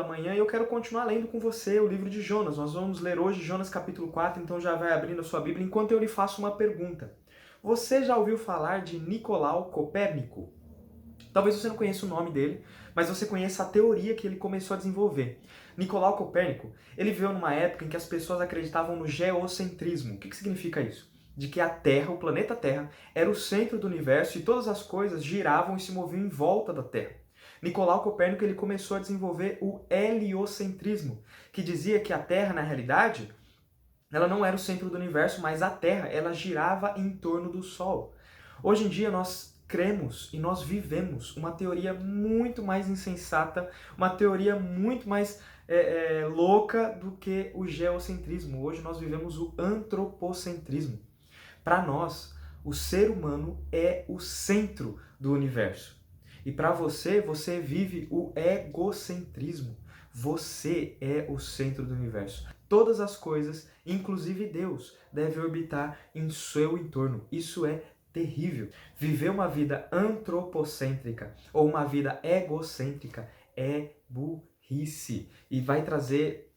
Amanhã e eu quero continuar lendo com você o livro de Jonas. Nós vamos ler hoje Jonas capítulo 4, então já vai abrindo a sua Bíblia enquanto eu lhe faço uma pergunta. Você já ouviu falar de Nicolau Copérnico? Talvez você não conheça o nome dele, mas você conheça a teoria que ele começou a desenvolver. Nicolau Copérnico, ele viveu numa época em que as pessoas acreditavam no geocentrismo. O que significa isso? De que a Terra, o planeta Terra, era o centro do universo e todas as coisas giravam e se moviam em volta da Terra. Nicolau Copérnico ele começou a desenvolver o heliocentrismo, que dizia que a Terra, na realidade, ela não era o centro do universo, mas a Terra, ela girava em torno do Sol. Hoje em dia nós cremos e nós vivemos uma teoria muito mais insensata, uma teoria muito mais louca do que o geocentrismo. Hoje nós vivemos o antropocentrismo. Para nós, o ser humano é o centro do universo. E para você, você vive o egocentrismo. Você é o centro do universo. Todas as coisas, inclusive Deus, devem orbitar em seu entorno. Isso é terrível. Viver uma vida antropocêntrica ou uma vida egocêntrica é burrice e vai trazer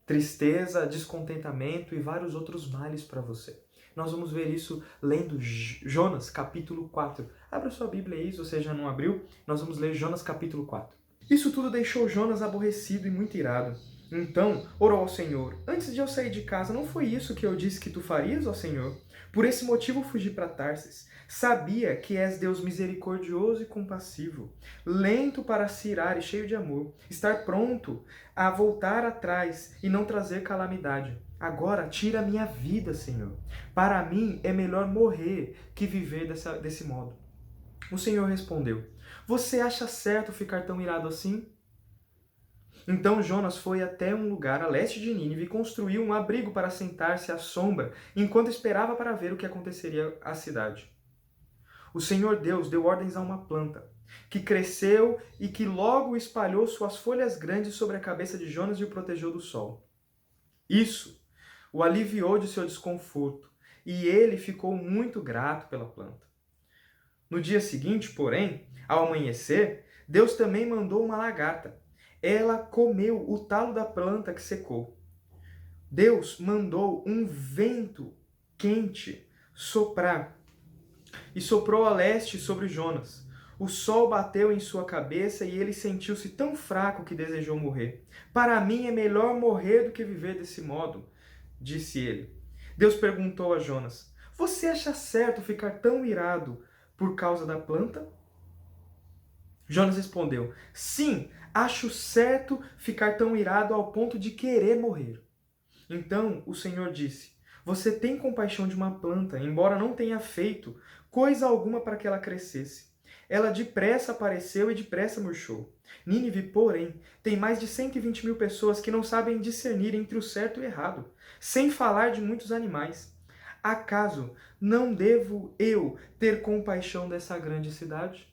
tristeza, descontentamento e vários outros males para você. Nós vamos ver isso lendo Jonas, capítulo 4. Abra sua Bíblia aí, se você já não abriu. Nós vamos ler Jonas, capítulo 4. Isso tudo deixou Jonas aborrecido e muito irado. Então orou ao Senhor: Antes de eu sair de casa, não foi isso que eu disse que tu farias, ó Senhor? Por esse motivo fugi para Tarsis. Sabia que és Deus misericordioso e compassivo, lento para se irar e cheio de amor, estar pronto a voltar atrás e não trazer calamidade. Agora tira a minha vida, Senhor. Para mim é melhor morrer que viver desse modo. O Senhor respondeu: Você acha certo ficar tão irado assim? Então Jonas foi até um lugar a leste de Nínive e construiu um abrigo para sentar-se à sombra, enquanto esperava para ver o que aconteceria à cidade. O Senhor Deus deu ordens a uma planta, que cresceu e que logo espalhou suas folhas grandes sobre a cabeça de Jonas e o protegeu do sol. Isso o aliviou de seu desconforto, e ele ficou muito grato pela planta. No dia seguinte, porém, ao amanhecer, Deus também mandou uma lagarta. Ela comeu o talo da planta que secou. Deus mandou um vento quente soprar e soprou a leste sobre Jonas. O sol bateu em sua cabeça e ele sentiu-se tão fraco que desejou morrer. Para mim é melhor morrer do que viver desse modo, disse ele. Deus perguntou a Jonas: Você acha certo ficar tão irado por causa da planta? Jonas respondeu: Sim, acho certo ficar tão irado ao ponto de querer morrer. Então o Senhor disse: Você tem compaixão de uma planta, embora não tenha feito coisa alguma para que ela crescesse. Ela depressa apareceu e depressa murchou. Nínive, porém, tem mais de 120 mil pessoas que não sabem discernir entre o certo e o errado, sem falar de muitos animais. Acaso não devo eu ter compaixão dessa grande cidade?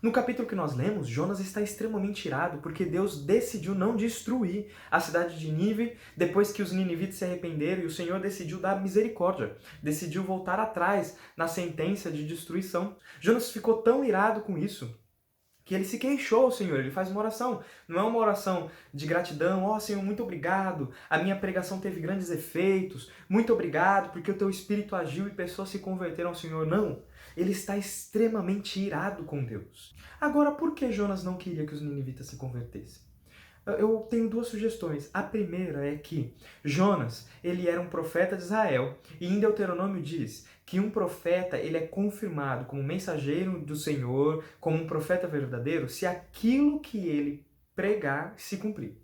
No capítulo que nós lemos, Jonas está extremamente irado porque Deus decidiu não destruir a cidade de Nínive depois que os ninivitas se arrependeram e o Senhor decidiu dar misericórdia, decidiu voltar atrás na sentença de destruição. Jonas ficou tão irado com isso que ele se queixou ao Senhor, ele faz uma oração. Não é uma oração de gratidão: ó Senhor, muito obrigado, a minha pregação teve grandes efeitos, muito obrigado porque o teu Espírito agiu e pessoas se converteram ao Senhor. Não, ele está extremamente irado com Deus. Agora, por que Jonas não queria que os ninivitas se convertessem? Eu tenho duas sugestões. A primeira é que Jonas, ele era um profeta de Israel, e em Deuteronômio diz que um profeta, ele é confirmado como mensageiro do Senhor, como um profeta verdadeiro, se aquilo que ele pregar se cumprir.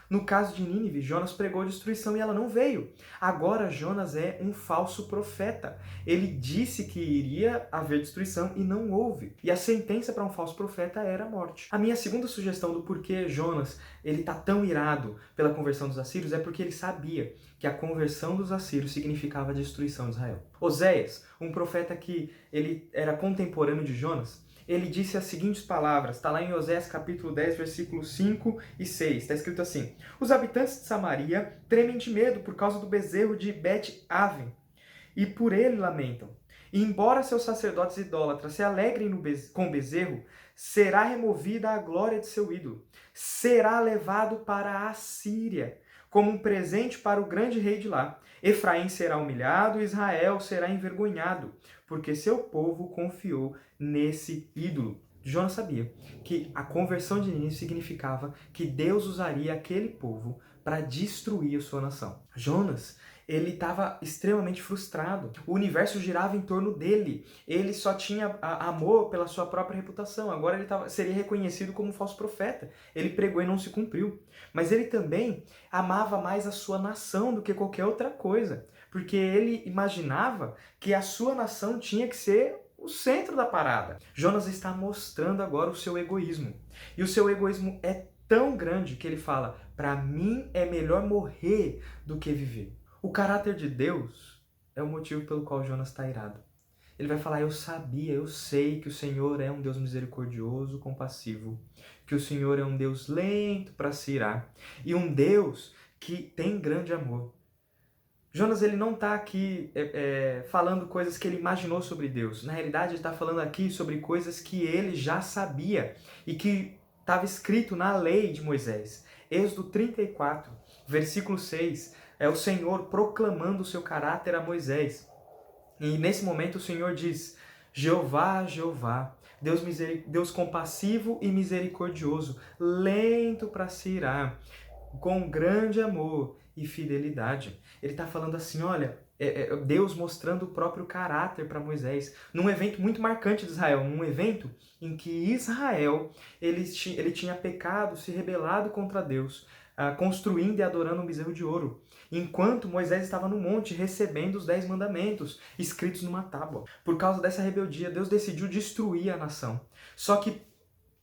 No caso de Nínive, Jonas pregou destruição e ela não veio. Agora Jonas é um falso profeta. Ele disse que iria haver destruição e não houve. E a sentença para um falso profeta era a morte. A minha segunda sugestão do porquê Jonas está tão irado pela conversão dos assírios é porque ele sabia que a conversão dos assírios significava a destruição de Israel. Oséias, um profeta que ele era contemporâneo de Jonas, ele disse as seguintes palavras, está lá em Oséias capítulo 10, versículos 5 e 6, está escrito assim: Os habitantes de Samaria tremem de medo por causa do bezerro de Bet-Aven, e por ele lamentam. E embora seus sacerdotes idólatras se alegrem com o bezerro, será removida a glória de seu ídolo, será levado para a Assíria, como um presente para o grande rei de lá. Efraim será humilhado, Israel será envergonhado, porque seu povo confiou nesse ídolo. Jonas sabia que a conversão de Nínive significava que Deus usaria aquele povo para destruir a sua nação. Jonas, ele estava extremamente frustrado. O universo girava em torno dele. Ele só tinha amor pela sua própria reputação. Agora ele seria reconhecido como um falso profeta. Ele pregou e não se cumpriu. Mas ele também amava mais a sua nação do que qualquer outra coisa. Porque ele imaginava que a sua nação tinha que ser o centro da parada. Jonas está mostrando agora o seu egoísmo. E o seu egoísmo é tão grande que ele fala: para mim é melhor morrer do que viver. O caráter de Deus é o motivo pelo qual Jonas está irado. Ele vai falar: eu sabia, eu sei que o Senhor é um Deus misericordioso, compassivo, que o Senhor é um Deus lento para se irar e um Deus que tem grande amor. Jonas, ele não está aqui falando coisas que ele imaginou sobre Deus. Na realidade, ele está falando aqui sobre coisas que ele já sabia e que estava escrito na lei de Moisés. Êxodo 34, versículo 6, é o Senhor proclamando o seu caráter a Moisés. E nesse momento o Senhor diz: Jeová, Jeová, Deus compassivo e misericordioso, lento para se irar, com grande amor e fidelidade. Ele está falando assim, olha, Deus mostrando o próprio caráter para Moisés, num evento muito marcante de Israel, num evento em que Israel ele tinha pecado, se rebelado contra Deus, construindo e adorando um bezerro de ouro, enquanto Moisés estava no monte recebendo os 10 mandamentos escritos numa tábua. Por causa dessa rebeldia, Deus decidiu destruir a nação. Só que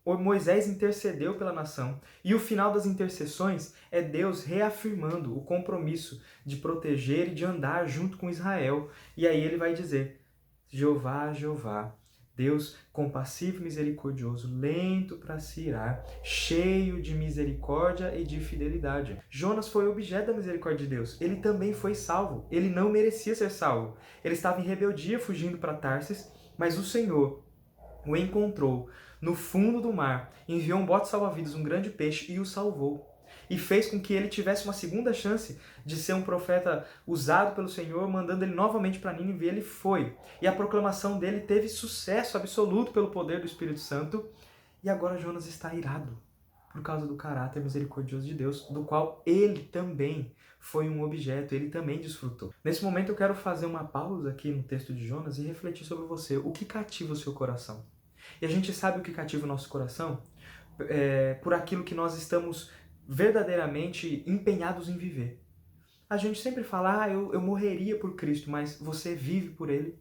Moisés intercedeu pela nação, e o final das intercessões é Deus reafirmando o compromisso de proteger e de andar junto com Israel. E aí ele vai dizer: Jeová, Jeová, Deus compassivo e misericordioso, lento para se irar, cheio de misericórdia e de fidelidade. Jonas foi objeto da misericórdia de Deus. Ele também foi salvo. Ele não merecia ser salvo. Ele estava em rebeldia fugindo para Tarsis, mas o Senhor o encontrou no fundo do mar, enviou um bote salva-vidas, um grande peixe, e o salvou. E fez com que ele tivesse uma segunda chance de ser um profeta usado pelo Senhor, mandando ele novamente para Nínive, e ele foi. E a proclamação dele teve sucesso absoluto pelo poder do Espírito Santo. E agora Jonas está irado por causa do caráter misericordioso de Deus, do qual ele também foi um objeto, ele também desfrutou. Nesse momento eu quero fazer uma pausa aqui no texto de Jonas e refletir sobre você. O que cativa o seu coração? E a gente sabe o que cativa o nosso coração por aquilo que nós estamos verdadeiramente empenhados em viver. A gente sempre fala: eu morreria por Cristo, mas você vive por Ele.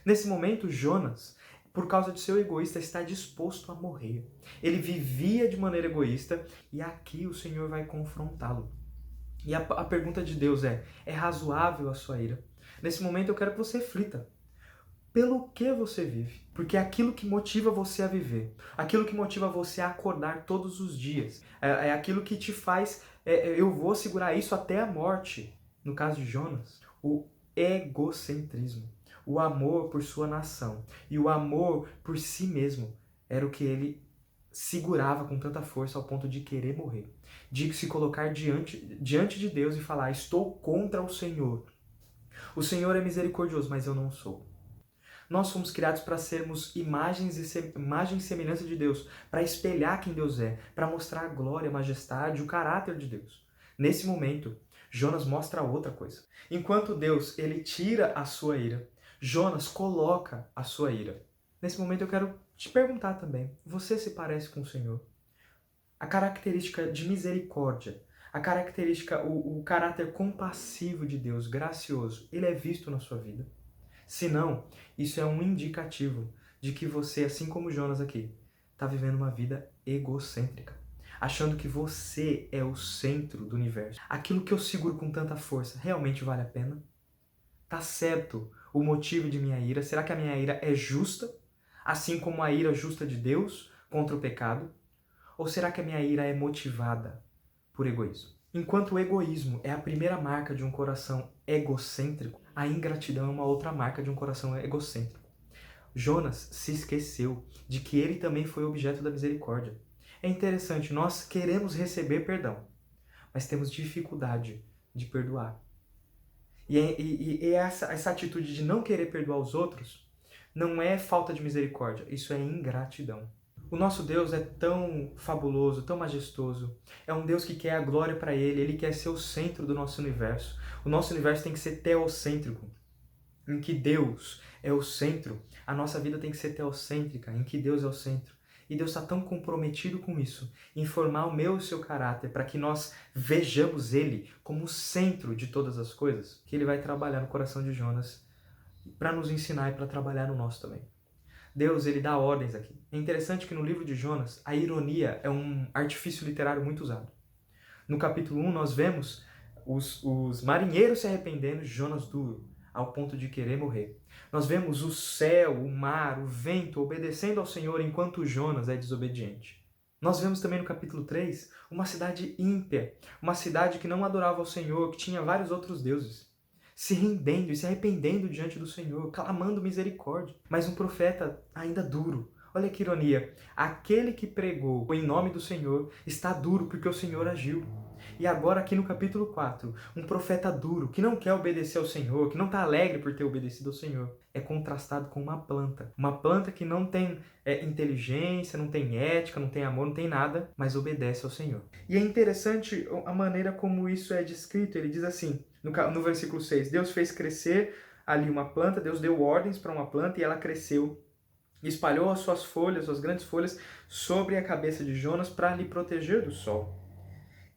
Nesse momento, Jonas, por causa de seu egoísta, está disposto a morrer. Ele vivia de maneira egoísta e aqui o Senhor vai confrontá-lo. E a pergunta de Deus é razoável a sua ira? Nesse momento eu quero que você reflita. Pelo que você vive? Porque é aquilo que motiva você a viver, aquilo que motiva você a acordar todos os dias, é aquilo que te faz, eu vou segurar isso até a morte. No caso de Jonas, o egocentrismo, o amor por sua nação e o amor por si mesmo era o que ele segurava com tanta força ao ponto de querer morrer, de se colocar diante de Deus e falar: estou contra o Senhor. O Senhor é misericordioso, mas eu não sou. Nós fomos criados para sermos imagem e semelhança de Deus, para espelhar quem Deus é, para mostrar a glória, a majestade, o caráter de Deus. Nesse momento, Jonas mostra outra coisa. Enquanto Deus ele tira a sua ira, Jonas coloca a sua ira. Nesse momento eu quero te perguntar também, você se parece com o Senhor? A característica de misericórdia, a característica, o caráter compassivo de Deus, gracioso, ele é visto na sua vida? Se não, isso é um indicativo de que você, assim como Jonas aqui, está vivendo uma vida egocêntrica, achando que você é o centro do universo. Aquilo que eu seguro com tanta força realmente vale a pena? Tá certo o motivo de minha ira? Será que a minha ira é justa, assim como a ira justa de Deus contra o pecado? Ou será que a minha ira é motivada por egoísmo? Enquanto o egoísmo é a primeira marca de um coração egocêntrico, a ingratidão é uma outra marca de um coração egocêntrico. Jonas se esqueceu de que ele também foi objeto da misericórdia. É interessante, nós queremos receber perdão, mas temos dificuldade de perdoar. E essa atitude de não querer perdoar os outros não é falta de misericórdia, isso é ingratidão. O nosso Deus é tão fabuloso, tão majestoso. É um Deus que quer a glória para Ele quer ser o centro do nosso universo. O nosso universo tem que ser teocêntrico, em que Deus é o centro. A nossa vida tem que ser teocêntrica, em que Deus é o centro. E Deus está tão comprometido com isso, em formar o meu e o seu caráter, para que nós vejamos Ele como o centro de todas as coisas, que Ele vai trabalhar no coração de Jonas, para nos ensinar e para trabalhar no nosso também. Deus, ele dá ordens aqui. É interessante que no livro de Jonas, a ironia é um artifício literário muito usado. No capítulo 1, nós vemos os marinheiros se arrependendo de Jonas duro, ao ponto de querer morrer. Nós vemos o céu, o mar, o vento obedecendo ao Senhor enquanto Jonas é desobediente. Nós vemos também no capítulo 3 uma cidade ímpia, uma cidade que não adorava ao Senhor, que tinha vários outros deuses, se rendendo e se arrependendo diante do Senhor, clamando misericórdia. Mas um profeta ainda duro. Olha que ironia. Aquele que pregou em nome do Senhor está duro porque o Senhor agiu. E agora aqui no capítulo 4, um profeta duro, que não quer obedecer ao Senhor, que não está alegre por ter obedecido ao Senhor, é contrastado com uma planta. Uma planta que não tem inteligência, não tem ética, não tem amor, não tem nada, mas obedece ao Senhor. E é interessante a maneira como isso é descrito. Ele diz assim, no versículo 6, Deus fez crescer ali uma planta, Deus deu ordens para uma planta e ela cresceu. E espalhou as suas folhas, suas grandes folhas, sobre a cabeça de Jonas para lhe proteger do sol.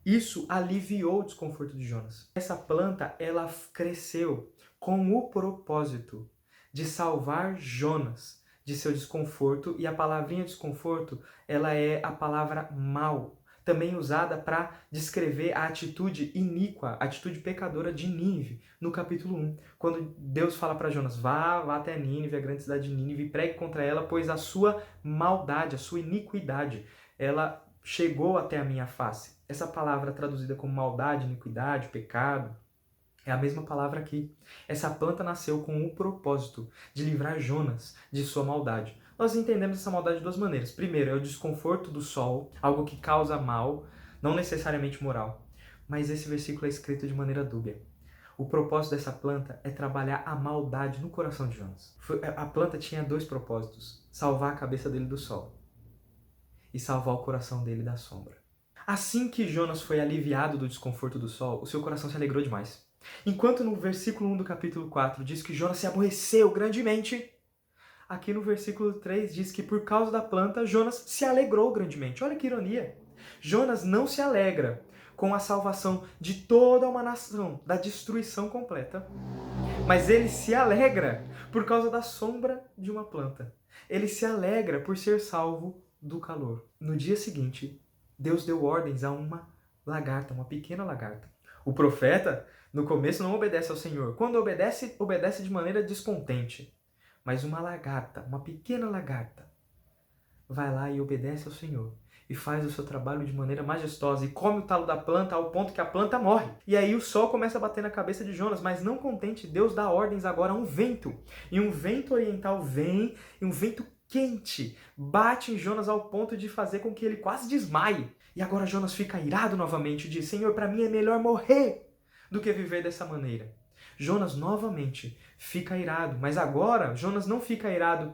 Isso aliviou o desconforto de Jonas. Essa planta, ela cresceu com o propósito de salvar Jonas de seu desconforto, e a palavrinha desconforto, ela é a palavra mal, também usada para descrever a atitude iníqua, a atitude pecadora de Nínive, no capítulo 1, quando Deus fala para Jonas, vá até Nínive, a grande cidade de Nínive, e pregue contra ela, pois a sua maldade, a sua iniquidade, ela chegou até a minha face. Essa palavra traduzida como maldade, iniquidade, pecado, é a mesma palavra aqui. Essa planta nasceu com o propósito de livrar Jonas de sua maldade. Nós entendemos essa maldade de duas maneiras. Primeiro, é o desconforto do sol, algo que causa mal, não necessariamente moral. Mas esse versículo é escrito de maneira dúbia. O propósito dessa planta é trabalhar a maldade no coração de Jonas. A planta tinha dois propósitos: salvar a cabeça dele do sol e salvar o coração dele da sombra. Assim que Jonas foi aliviado do desconforto do sol, o seu coração se alegrou demais. Enquanto no versículo 1 do capítulo 4 diz que Jonas se aborreceu grandemente, aqui no versículo 3 diz que por causa da planta, Jonas se alegrou grandemente. Olha que ironia! Jonas não se alegra com a salvação de toda uma nação, da destruição completa, mas ele se alegra por causa da sombra de uma planta. Ele se alegra por ser salvo do calor. No dia seguinte, Deus deu ordens a uma lagarta, uma pequena lagarta. O profeta, no começo, não obedece ao Senhor. Quando obedece, obedece de maneira descontente. Mas uma lagarta, uma pequena lagarta, vai lá e obedece ao Senhor. E faz o seu trabalho de maneira majestosa. E come o talo da planta ao ponto que a planta morre. E aí o sol começa a bater na cabeça de Jonas. Mas não contente, Deus dá ordens agora a um vento. E um vento oriental vem, e um vento quente bate em Jonas ao ponto de fazer com que ele quase desmaie. E agora Jonas fica irado novamente e diz, Senhor, para mim é melhor morrer do que viver dessa maneira. Jonas novamente fica irado, mas agora Jonas não fica irado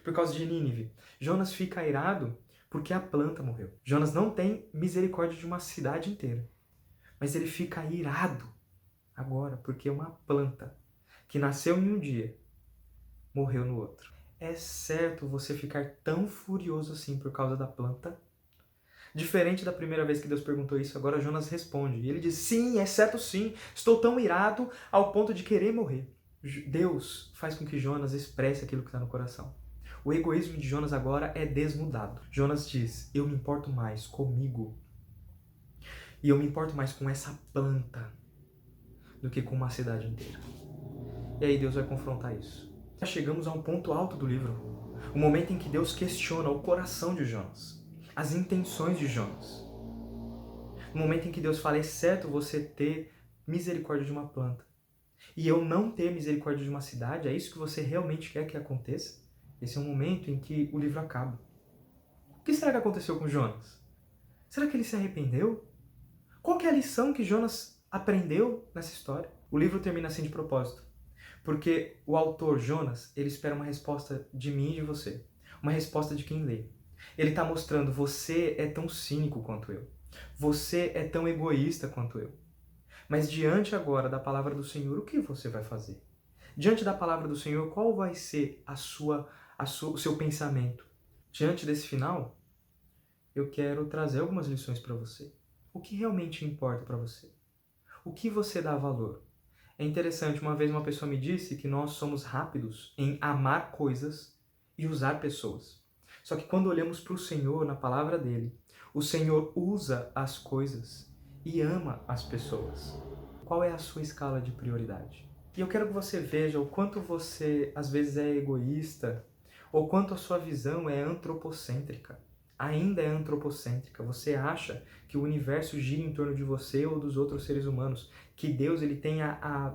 por causa de Nínive. Jonas fica irado porque a planta morreu. Jonas não tem misericórdia de uma cidade inteira, mas ele fica irado agora porque uma planta que nasceu em um dia morreu no outro. É certo você ficar tão furioso assim por causa da planta? Diferente da primeira vez que Deus perguntou isso, agora Jonas responde. E ele diz, sim, é certo sim, estou tão irado ao ponto de querer morrer. Deus faz com que Jonas expresse aquilo que está no coração. O egoísmo de Jonas agora é desnudado. Jonas diz, eu me importo mais comigo e eu me importo mais com essa planta do que com uma cidade inteira. E aí Deus vai confrontar isso. Chegamos a um ponto alto do livro, o momento em que Deus questiona o coração de Jonas, as intenções de Jonas. No momento em que Deus fala, é certo você ter misericórdia de uma planta e eu não ter misericórdia de uma cidade, é isso que você realmente quer que aconteça? Esse é um momento em que o livro acaba. O que será que aconteceu com Jonas? Será que ele se arrependeu? Qual que é a lição que Jonas aprendeu nessa história? O livro termina assim de propósito, porque o autor Jonas, ele espera uma resposta de mim e de você, uma resposta de quem lê. Ele está mostrando, você é tão cínico quanto eu, você é tão egoísta quanto eu. Mas diante agora da palavra do Senhor, o que você vai fazer? Diante da palavra do Senhor, qual vai ser o seu pensamento? Diante desse final, eu quero trazer algumas lições para você. O que realmente importa para você? O que você dá valor? É interessante, uma vez uma pessoa me disse que nós somos rápidos em amar coisas e usar pessoas. Só que quando olhamos para o Senhor, na palavra dele, o Senhor usa as coisas e ama as pessoas. Qual é a sua escala de prioridade? E eu quero que você veja o quanto você às vezes é egoísta, ou quanto a sua visão é antropocêntrica. Ainda é antropocêntrica. Você acha que o universo gira em torno de você ou dos outros seres humanos, que Deus ele tem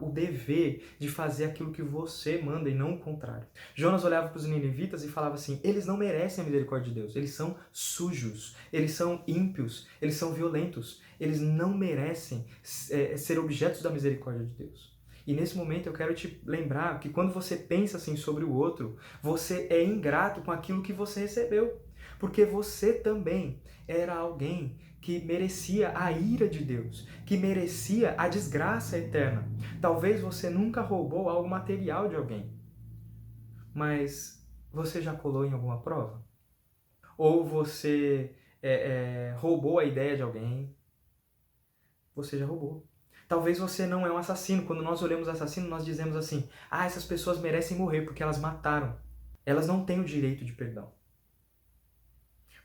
o dever de fazer aquilo que você manda e não o contrário. Jonas olhava para os ninivitas e falava assim, eles não merecem a misericórdia de Deus, eles são sujos, eles são ímpios, eles são violentos, eles não merecem ser objetos da misericórdia de Deus. E nesse momento eu quero te lembrar que quando você pensa assim sobre o outro, você é ingrato com aquilo que você recebeu. Porque você também era alguém que merecia a ira de Deus, que merecia a desgraça eterna. Talvez você nunca roubou algo material de alguém, mas você já colou em alguma prova? Ou você roubou a ideia de alguém? Você já roubou. Talvez você não é um assassino. Quando nós olhamos assassino, nós dizemos assim, essas pessoas merecem morrer porque elas mataram. Elas não têm o direito de perdão.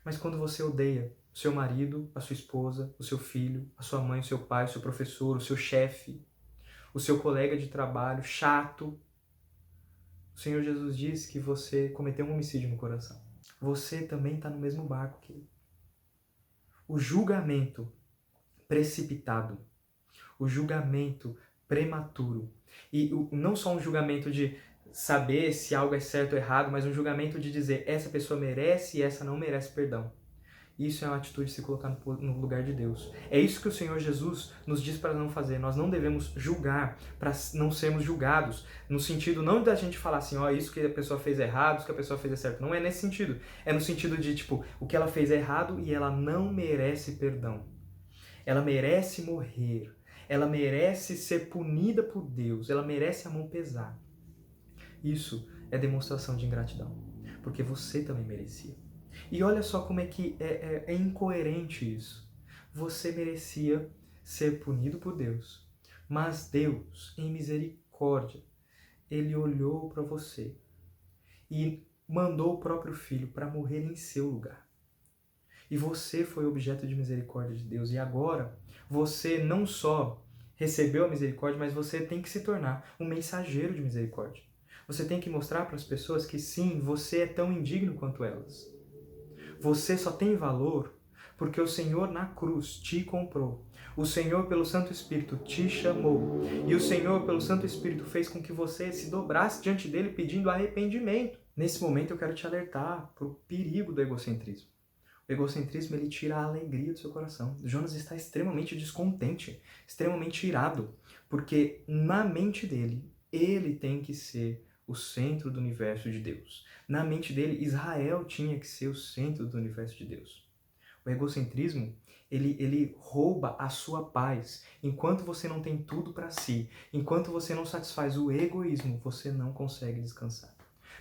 Mas quando você odeia o seu marido, a sua esposa, o seu filho, a sua mãe, o seu pai, o seu professor, o seu chefe, o seu colega de trabalho, chato, o Senhor Jesus diz que você cometeu um homicídio no coração. Você também está no mesmo barco que ele. O julgamento precipitado, o julgamento prematuro, e não só um julgamento de saber se algo é certo ou errado, mas um julgamento de dizer essa pessoa merece e essa não merece perdão. Isso é uma atitude de se colocar no lugar de Deus. É isso que o Senhor Jesus nos diz para não fazer. Nós não devemos julgar para não sermos julgados. No sentido não da gente falar assim, isso que a pessoa fez é errado, isso que a pessoa fez é certo. Não é nesse sentido. É no sentido de, o que ela fez é errado e ela não merece perdão. Ela merece morrer. Ela merece ser punida por Deus. Ela merece a mão pesar. Isso é demonstração de ingratidão. Porque você também merecia. E olha só como é que é incoerente isso. Você merecia ser punido por Deus, mas Deus, em misericórdia, Ele olhou para você e mandou o próprio Filho para morrer em seu lugar. E você foi objeto de misericórdia de Deus. E agora, você não só recebeu a misericórdia, mas você tem que se tornar um mensageiro de misericórdia. Você tem que mostrar para as pessoas que sim, você é tão indigno quanto elas. Você só tem valor porque o Senhor na cruz te comprou. O Senhor, pelo Santo Espírito, te chamou. E o Senhor, pelo Santo Espírito, fez com que você se dobrasse diante dele pedindo arrependimento. Nesse momento eu quero te alertar para o perigo do egocentrismo. O egocentrismo, ele tira a alegria do seu coração. Jonas está extremamente descontente, extremamente irado, porque na mente dele, ele tem que ser o centro do universo de Deus. Na mente dele, Israel tinha que ser o centro do universo de Deus. O egocentrismo, ele rouba a sua paz. Enquanto você não tem tudo para si, enquanto você não satisfaz o egoísmo, você não consegue descansar.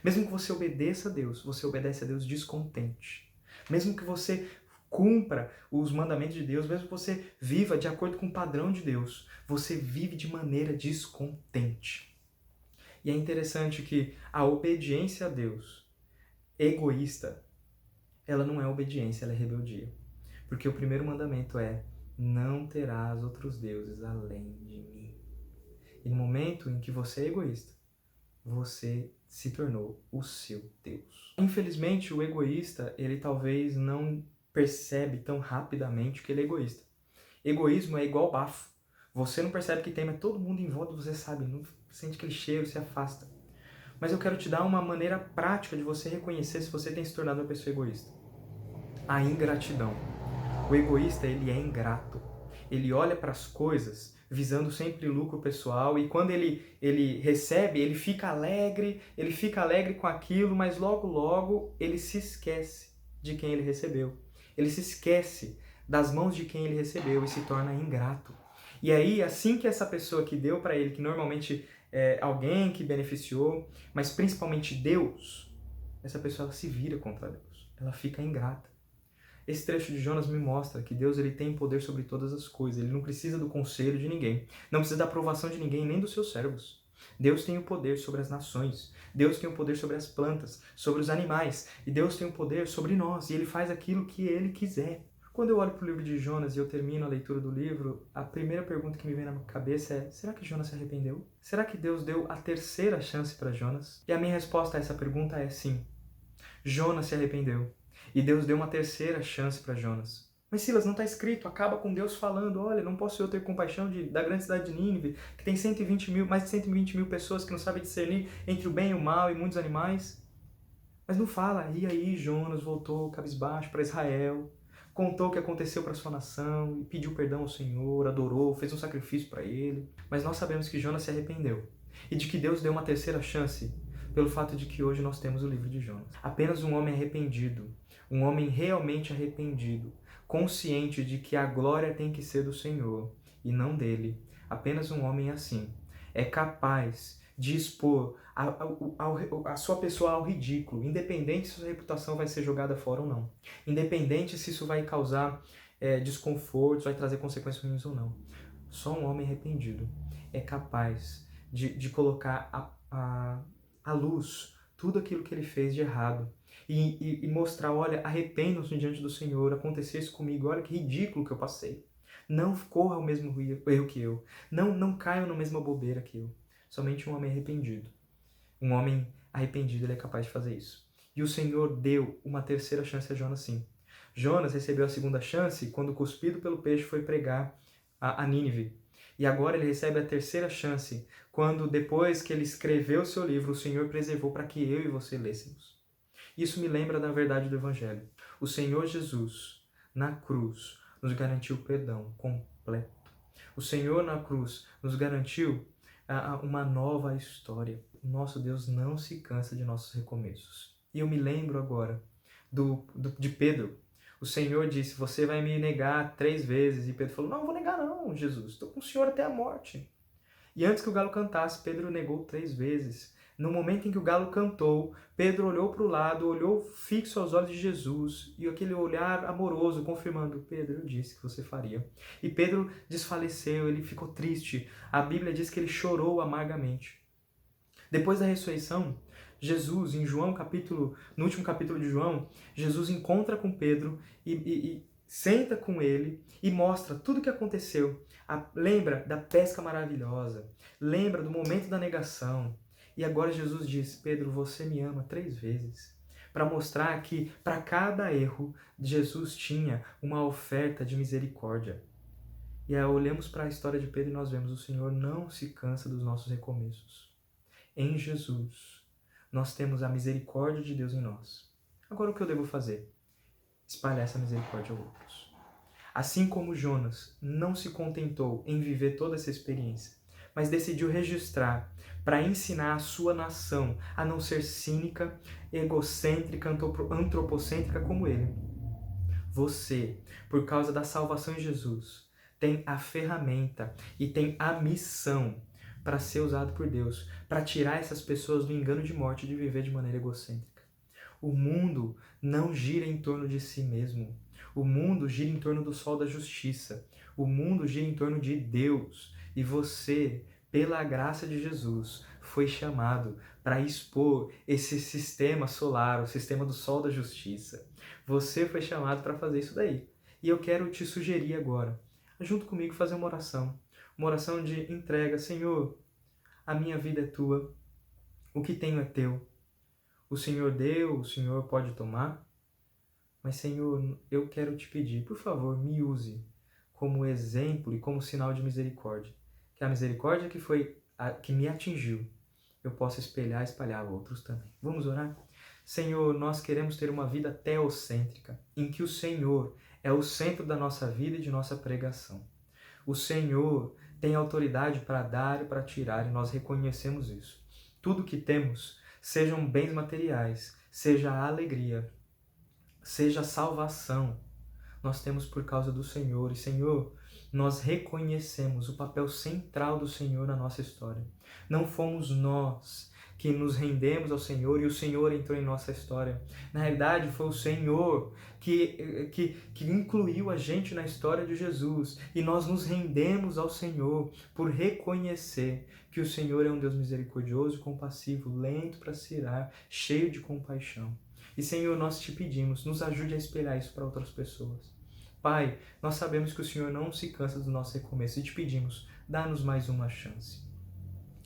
Mesmo que você obedeça a Deus, você obedece a Deus descontente. Mesmo que você cumpra os mandamentos de Deus, mesmo que você viva de acordo com o padrão de Deus, você vive de maneira descontente. E é interessante que a obediência a Deus, egoísta, ela não é obediência, ela é rebeldia. Porque o primeiro mandamento é, não terás outros deuses além de mim. E no momento em que você é egoísta, você se tornou o seu Deus. Infelizmente, o egoísta, ele talvez não percebe tão rapidamente que ele é egoísta. Egoísmo é igual bafo. Você não percebe que tem, mas todo mundo em volta você sabe, não sente aquele cheiro, se afasta. Mas eu quero te dar uma maneira prática de você reconhecer se você tem se tornado uma pessoa egoísta. A ingratidão. O egoísta, ele é ingrato. Ele olha para as coisas visando sempre lucro pessoal e quando ele recebe, ele fica alegre com aquilo, mas logo ele se esquece de quem ele recebeu. Ele se esquece das mãos de quem ele recebeu e se torna ingrato. E aí, assim que essa pessoa que deu para ele, que normalmente é alguém que beneficiou, mas principalmente Deus, essa pessoa ela se vira contra Deus. Ela fica ingrata. Esse trecho de Jonas me mostra que Deus ele tem poder sobre todas as coisas. Ele não precisa do conselho de ninguém. Não precisa da aprovação de ninguém, nem dos seus servos. Deus tem o poder sobre as nações. Deus tem o poder sobre as plantas, sobre os animais. E Deus tem o poder sobre nós. E Ele faz aquilo que Ele quiser. Quando eu olho para o livro de Jonas e eu termino a leitura do livro, a primeira pergunta que me vem na cabeça é: será que Jonas se arrependeu? Será que Deus deu a terceira chance para Jonas? E a minha resposta a essa pergunta é sim. Jonas se arrependeu. E Deus deu uma terceira chance para Jonas. Mas Silas, não está escrito, acaba com Deus falando: olha, não posso eu ter compaixão da grande cidade de Nínive, que tem mais de 120 mil pessoas que não sabem discernir entre o bem e o mal e muitos animais. Mas não fala. E aí Jonas voltou cabisbaixo para Israel, contou o que aconteceu para sua nação, pediu perdão ao Senhor, adorou, fez um sacrifício para ele. Mas nós sabemos que Jonas se arrependeu e de que Deus deu uma terceira chance pelo fato de que hoje nós temos o livro de Jonas. Apenas um homem arrependido, um homem realmente arrependido, consciente de que a glória tem que ser do Senhor e não dele. Apenas um homem assim é capaz de expor a sua pessoa ao ridículo, independente se sua reputação vai ser jogada fora ou não. Independente se isso vai causar desconfortos, vai trazer consequências ruins ou não. Só um homem arrependido é capaz de colocar à luz tudo aquilo que ele fez de errado e mostrar: olha, arrependam-se diante do Senhor, aconteceu isso comigo, olha que ridículo que eu passei. Não corra o mesmo erro que eu, não caia na mesma bobeira que eu. Somente um homem arrependido. Um homem arrependido ele é capaz de fazer isso. E o Senhor deu uma terceira chance a Jonas sim. Jonas recebeu a segunda chance quando, cuspido pelo peixe, foi pregar a Nínive. E agora ele recebe a terceira chance quando, depois que ele escreveu o seu livro, o Senhor preservou para que eu e você lêssemos. Isso me lembra da verdade do Evangelho. O Senhor Jesus, na cruz, nos garantiu perdão completo. O Senhor na cruz nos garantiu uma nova história. O nosso Deus não se cansa de nossos recomeços. E eu me lembro agora de Pedro. O Senhor disse: você vai me negar 3 vezes. E Pedro falou: não vou negar não, Jesus. Estou com o Senhor até a morte. E antes que o galo cantasse, Pedro negou 3 vezes. No momento em que o galo cantou, Pedro olhou para o lado, olhou fixo aos olhos de Jesus, e aquele olhar amoroso, confirmando: Pedro, eu disse que você faria. E Pedro desfaleceu, ele ficou triste. A Bíblia diz que ele chorou amargamente. Depois da ressurreição, Jesus, no último capítulo de João, Jesus encontra com Pedro e senta com ele e mostra tudo o que aconteceu. Lembra da pesca maravilhosa, lembra do momento da negação. E agora Jesus diz: Pedro, você me ama 3 vezes. Para mostrar que para cada erro, Jesus tinha uma oferta de misericórdia. E aí olhamos para a história de Pedro e nós vemos: o Senhor não se cansa dos nossos recomeços. Em Jesus, nós temos a misericórdia de Deus em nós. Agora o que eu devo fazer? Espalhar essa misericórdia a outros. Assim como Jonas não se contentou em viver toda essa experiência, mas decidiu registrar para ensinar a sua nação a não ser cínica, egocêntrica, antropocêntrica como ele. Você, por causa da salvação em Jesus, tem a ferramenta e tem a missão para ser usado por Deus, para tirar essas pessoas do engano de morte de viver de maneira egocêntrica. O mundo não gira em torno de si mesmo. O mundo gira em torno do sol da justiça. O mundo gira em torno de Deus. E você, pela graça de Jesus, foi chamado para expor esse sistema solar, o sistema do sol da justiça. Você foi chamado para fazer isso daí. E eu quero te sugerir agora, junto comigo, fazer uma oração de entrega. Senhor, a minha vida é tua, o que tenho é teu. O Senhor deu, o Senhor pode tomar, mas Senhor, eu quero te pedir, por favor, me use como exemplo e como sinal de misericórdia. Que a misericórdia que me atingiu, eu possa espalhar outros também. Vamos orar? Senhor, nós queremos ter uma vida teocêntrica, em que o Senhor é o centro da nossa vida e de nossa pregação. O Senhor tem autoridade para dar e para tirar, e nós reconhecemos isso. Tudo que temos, sejam bens materiais, seja a alegria, seja a salvação, nós temos por causa do Senhor. E, Senhor, nós reconhecemos o papel central do Senhor na nossa história. Não fomos nós que nos rendemos ao Senhor e o Senhor entrou em nossa história. Na realidade, foi o Senhor que incluiu a gente na história de Jesus. E nós nos rendemos ao Senhor por reconhecer que o Senhor é um Deus misericordioso e compassivo, lento para se irar, cheio de compaixão. E, Senhor, nós te pedimos, nos ajude a espelhar isso para outras pessoas. Pai, nós sabemos que o Senhor não se cansa dos nossos recomeços e te pedimos, dá-nos mais uma chance.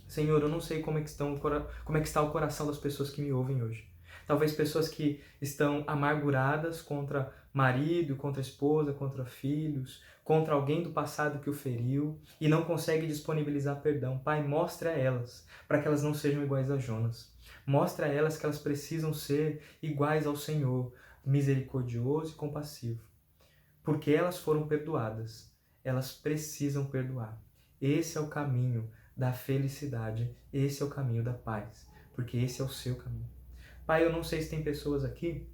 Senhor, eu não sei como é que está o coração das pessoas que me ouvem hoje. Talvez pessoas que estão amarguradas contra marido, contra esposa, contra filhos, contra alguém do passado que o feriu e não consegue disponibilizar perdão. Pai, mostre a elas, para que elas não sejam iguais a Jonas. Mostre a elas que elas precisam ser iguais ao Senhor, misericordioso e compassivo. Porque elas foram perdoadas, elas precisam perdoar. Esse é o caminho da felicidade, esse é o caminho da paz, porque esse é o seu caminho. Pai, eu não sei se tem pessoas aqui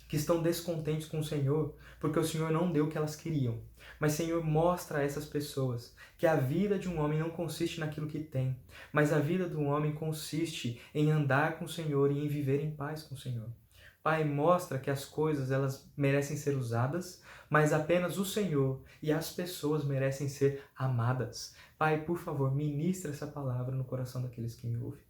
que estão descontentes com o Senhor, porque o Senhor não deu o que elas queriam. Mas, Senhor, mostra a essas pessoas que a vida de um homem não consiste naquilo que tem, mas a vida do homem consiste em andar com o Senhor e em viver em paz com o Senhor. Pai, mostra que as coisas elas merecem ser usadas, mas apenas o Senhor e as pessoas merecem ser amadas. Pai, por favor, ministra essa palavra no coração daqueles que me ouvem.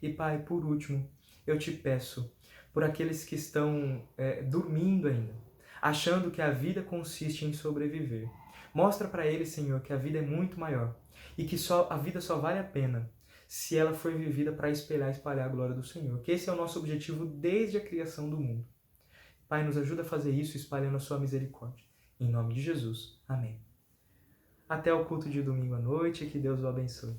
E, Pai, por último, eu te peço por aqueles que estão dormindo ainda, achando que a vida consiste em sobreviver. Mostra para eles, Senhor, que a vida é muito maior e que a vida só vale a pena se ela for vivida para espalhar a glória do Senhor. Que esse é o nosso objetivo desde a criação do mundo. Pai, nos ajuda a fazer isso espalhando a sua misericórdia. Em nome de Jesus. Amém. Até o culto de domingo à noite e que Deus o abençoe.